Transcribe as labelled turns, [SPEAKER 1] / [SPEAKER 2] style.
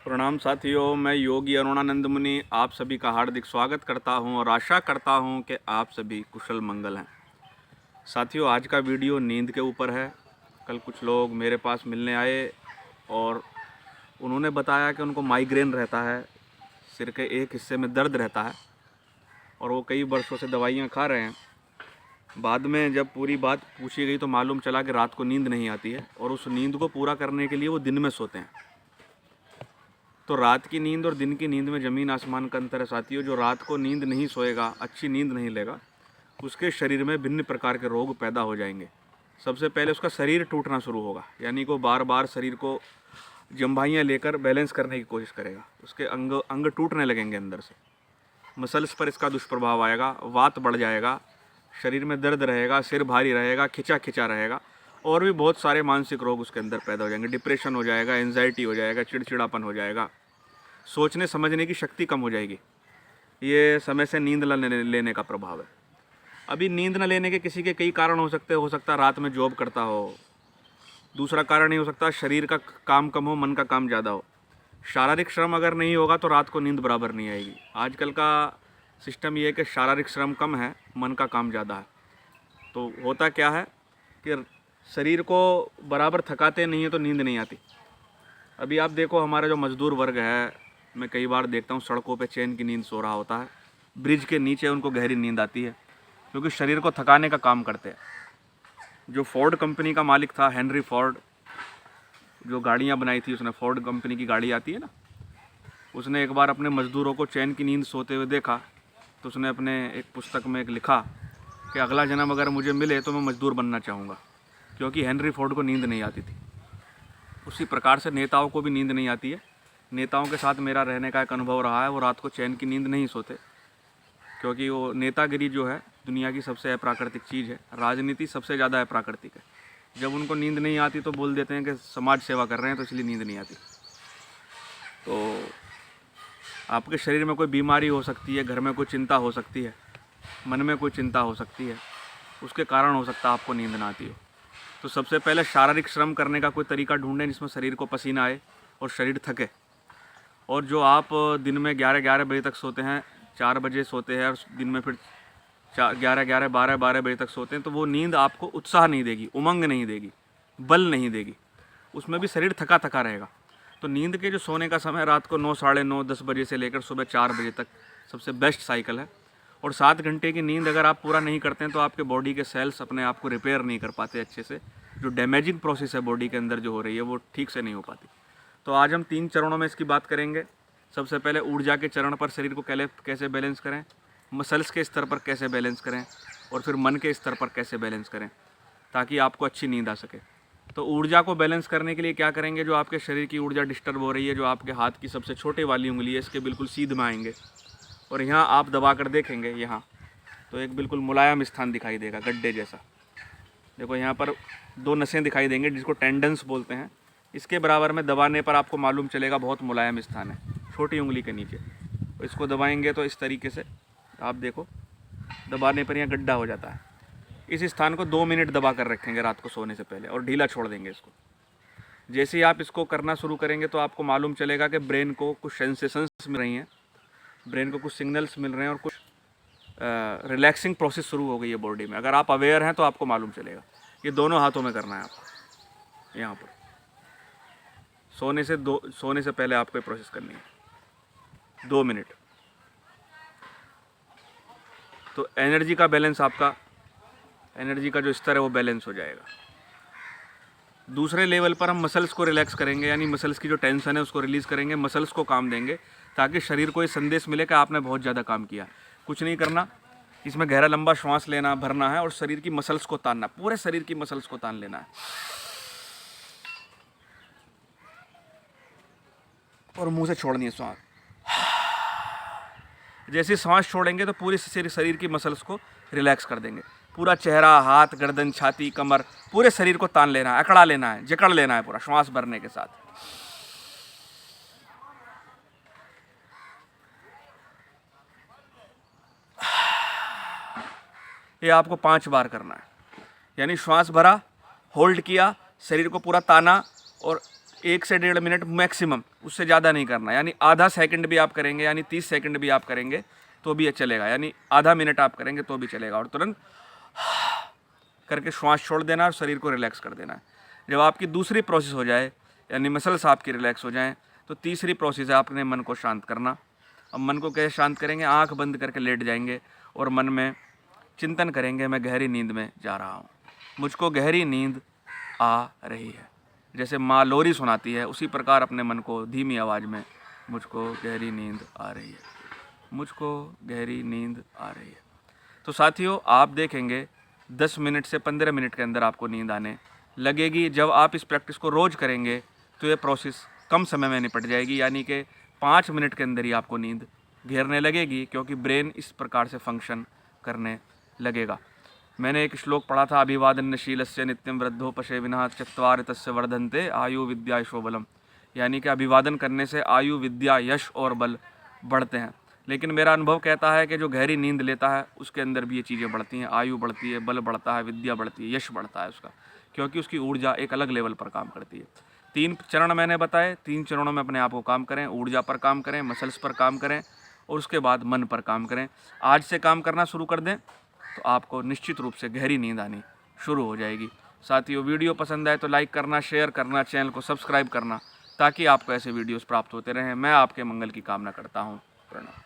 [SPEAKER 1] प्रणाम साथियों, मैं योगी अरुणानंद मुनि आप सभी का हार्दिक स्वागत करता हूं और आशा करता हूं कि आप सभी कुशल मंगल हैं। साथियों, आज का वीडियो नींद के ऊपर है। कल कुछ लोग मेरे पास मिलने आए और उन्होंने बताया कि उनको माइग्रेन रहता है, सिर के एक हिस्से में दर्द रहता है और वो कई वर्षों से दवाइयाँ खा रहे हैं। बाद में जब पूरी बात पूछी गई तो मालूम चला कि रात को नींद नहीं आती है और उस नींद को पूरा करने के लिए वो दिन में सोते हैं। तो रात की नींद और दिन की नींद में ज़मीन आसमान का अंतर है साथियों। जो रात को नींद नहीं सोएगा, अच्छी नींद नहीं लेगा, उसके शरीर में भिन्न प्रकार के रोग पैदा हो जाएंगे। सबसे पहले उसका शरीर टूटना शुरू होगा, यानी कि वो बार बार शरीर को जम्भाइयाँ लेकर बैलेंस करने की कोशिश करेगा। उसके अंग टूटने लगेंगे अंदर से। मसल्स पर इसका दुष्प्रभाव आएगा, वात बढ़ जाएगा, शरीर में दर्द रहेगा, सिर भारी रहेगा, खिंचा खिंचा रहेगा और भी बहुत सारे मानसिक रोग उसके अंदर पैदा हो जाएंगे। डिप्रेशन हो जाएगा, एंजाइटी हो जाएगा, चिड़चिड़ापन हो जाएगा, सोचने समझने की शक्ति कम हो जाएगी। ये समय से नींद न लेने का प्रभाव है। अभी नींद न लेने के किसी के कई कारण हो सकते हैं। हो सकता है रात में जॉब करता हो। दूसरा कारण ये हो सकता है शरीर का काम कम हो, मन का काम ज़्यादा हो। शारीरिक श्रम अगर नहीं होगा तो रात को नींद बराबर नहीं आएगी। आजकल का सिस्टम ये है कि शारीरिक श्रम कम है, मन का काम ज़्यादा है। तो होता क्या है कि शरीर को बराबर थकाते नहीं है तो नींद नहीं आती। अभी आप देखो, हमारा जो मज़दूर वर्ग है, मैं कई बार देखता हूँ सड़कों पे चैन की नींद सो रहा होता है। ब्रिज के नीचे उनको गहरी नींद आती है क्योंकि शरीर को थकाने का काम करते हैं। जो फोर्ड कंपनी का मालिक था, हेनरी फोर्ड, जो गाड़ियाँ बनाई थी उसने, फोर्ड कंपनी की गाड़ी आती है ना, उसने एक बार अपने मज़दूरों को चैन की नींद सोते हुए देखा तो उसने अपने एक पुस्तक में एक लिखा कि अगला जन्म अगर मुझे मिले तो मैं मज़दूर बनना चाहूँगा, क्योंकि हेनरी फोर्ड को नींद नहीं आती थी। उसी प्रकार से नेताओं को भी नींद नहीं आती है। नेताओं के साथ मेरा रहने का एक अनुभव रहा है। वो रात को चैन की नींद नहीं सोते क्योंकि वो नेतागिरी जो है दुनिया की सबसे अप्राकृतिक चीज़ है। राजनीति सबसे ज़्यादा अप्राकृतिक है। जब उनको नींद नहीं आती तो बोल देते हैं कि समाज सेवा कर रहे हैं तो इसलिए नींद नहीं आती। तो आपके शरीर में कोई बीमारी हो सकती है, घर में कोई चिंता हो सकती है, मन में कोई चिंता हो सकती है, उसके कारण हो सकता है आपको नींद ना आती हो। तो सबसे पहले शारीरिक श्रम करने का कोई तरीका ढूंढें जिसमें शरीर को पसीना आए और शरीर थके। और जो आप दिन में 11-11 बजे तक सोते हैं, 4 बजे सोते हैं और दिन में फिर 11-11, 12-12 बजे तक सोते हैं, तो वो नींद आपको उत्साह नहीं देगी, उमंग नहीं देगी, बल नहीं देगी। उसमें भी शरीर थका थका रहेगा। तो नींद के जो सोने का समय रात को 9, साढ़े 9, 10 बजे से लेकर सुबह 4 बजे तक सबसे बेस्ट साइकिल है। और 7 घंटे की नींद अगर आप पूरा नहीं करते हैं तो आपके बॉडी के सेल्स अपने आप को रिपेयर नहीं कर पाते अच्छे से। जो डैमेजिंग प्रोसेस है बॉडी के अंदर जो हो रही है वो ठीक से नहीं हो पाती। तो आज हम 3 चरणों में इसकी बात करेंगे। सबसे पहले ऊर्जा के चरण पर शरीर को कैसे बैलेंस करें, मसल्स के स्तर पर कैसे बैलेंस करें और फिर मन के स्तर पर कैसे बैलेंस करें ताकि आपको अच्छी नींद आ सके। तो ऊर्जा को बैलेंस करने के लिए क्या करेंगे, जो आपके शरीर की ऊर्जा डिस्टर्ब हो रही है, जो आपके हाथ की सबसे छोटे वाली उंगली है, इसके बिल्कुल सीध में आएंगे और यहाँ आप दबा कर देखेंगे। यहाँ तो एक बिल्कुल मुलायम स्थान दिखाई देगा, गड्ढे जैसा। देखो यहाँ पर 2 नसें दिखाई देंगे जिसको टेंडन्स बोलते हैं। इसके बराबर में दबाने पर आपको मालूम चलेगा बहुत मुलायम स्थान है, छोटी उंगली के नीचे। तो इसको दबाएंगे तो इस तरीके से आप देखो, दबाने पर यहाँ गड्ढा हो जाता है। इस स्थान को 2 मिनट दबा कर रखेंगे रात को सोने से पहले और ढीला छोड़ देंगे इसको। जैसे ही आप इसको करना शुरू करेंगे तो आपको मालूम चलेगा कि ब्रेन को कुछ सेंसेशंस मिल रही हैं, ब्रेन को कुछ सिग्नल्स मिल रहे हैं और कुछ रिलैक्सिंग प्रोसेस शुरू हो गई है बॉडी में। अगर आप अवेयर हैं तो आपको मालूम चलेगा। ये दोनों हाथों में करना है आपको। यहाँ पर सोने से पहले आपको ये प्रोसेस करनी है 2 मिनट। तो एनर्जी का बैलेंस, आपका एनर्जी का जो स्तर है वो बैलेंस हो जाएगा। दूसरे लेवल पर हम मसल्स को रिलैक्स करेंगे, यानी मसल्स की जो टेंशन है उसको रिलीज़ करेंगे, मसल्स को काम देंगे ताकि शरीर को ये संदेश मिले कि आपने बहुत ज़्यादा काम किया। कुछ नहीं करना, इसमें गहरा लंबा श्वास लेना, भरना है और शरीर की मसल्स को तानना, पूरे शरीर की मसल्स को तान लेना है और मुंह से छोड़नी है सांस। जैसे सांस छोड़ेंगे तो पूरी शरीर की मसल्स को रिलैक्स कर देंगे। पूरा चेहरा, हाथ, गर्दन, छाती, कमर, पूरे शरीर को तान लेना है, अकड़ा लेना है, जकड़ लेना है पूरा श्वास भरने के साथ। ये आपको 5 बार करना है, यानी श्वास भरा, होल्ड किया, शरीर को पूरा ताना और 1 से 1.5 मिनट मैक्सिमम, उससे ज़्यादा नहीं करना। यानी आधा सेकंड भी आप करेंगे, यानी 30 सेकंड भी आप करेंगे तो भी चलेगा, यानी आधा मिनट आप करेंगे तो भी चलेगा। और तुरंत करके श्वास छोड़ देना और शरीर को रिलैक्स कर देना है। जब आपकी दूसरी प्रोसेस हो जाए, यानी मसल्स आपकी रिलैक्स हो जाएं, तो तीसरी प्रोसेस है आपने मन को शांत करना। अब मन को कैसे शांत करेंगे? आंख बंद करके लेट जाएंगे और मन में चिंतन करेंगे, मैं गहरी नींद में जा रहा हूँ, मुझको गहरी नींद आ रही है। जैसे माँ लोरी सुनाती है, उसी प्रकार अपने मन को धीमी आवाज़ में, मुझको गहरी नींद आ रही है, मुझको गहरी नींद आ रही है। तो साथियों, आप देखेंगे 10 मिनट से 15 मिनट के अंदर आपको नींद आने लगेगी। जब आप इस प्रैक्टिस को रोज़ करेंगे तो ये प्रोसेस कम समय में निपट जाएगी, यानी कि 5 मिनट के अंदर ही आपको नींद घेरने लगेगी, क्योंकि ब्रेन इस प्रकार से फंक्शन करने लगेगा। मैंने एक श्लोक पढ़ा था, अभिवादनशीलस्य नित्यं वृद्धो पशे विनः चत्वारि तस्य वर्धन्ते आयु विद्या यशो बलम। यानी कि अभिवादन करने से आयु, विद्या, यश और बल बढ़ते हैं। लेकिन मेरा अनुभव कहता है कि जो गहरी नींद लेता है उसके अंदर भी ये चीज़ें बढ़ती हैं, आयु बढ़ती है, बल बढ़ता है, विद्या बढ़ती है, यश बढ़ता है उसका, क्योंकि उसकी ऊर्जा एक अलग लेवल पर काम करती है। 3 चरण मैंने बताए, 3 चरणों में अपने आप को काम करें, ऊर्जा पर काम करें, मसल्स पर काम करें और उसके बाद मन पर काम करें। आज से काम करना शुरू कर दें तो आपको निश्चित रूप से गहरी नींद आनी शुरू हो जाएगी। साथियों, वीडियो पसंद आए तो लाइक करना, शेयर करना, चैनल को सब्सक्राइब करना, ताकि आपको ऐसे वीडियोस प्राप्त होते रहें। मैं आपके मंगल की कामना करता हूँ। प्रणाम।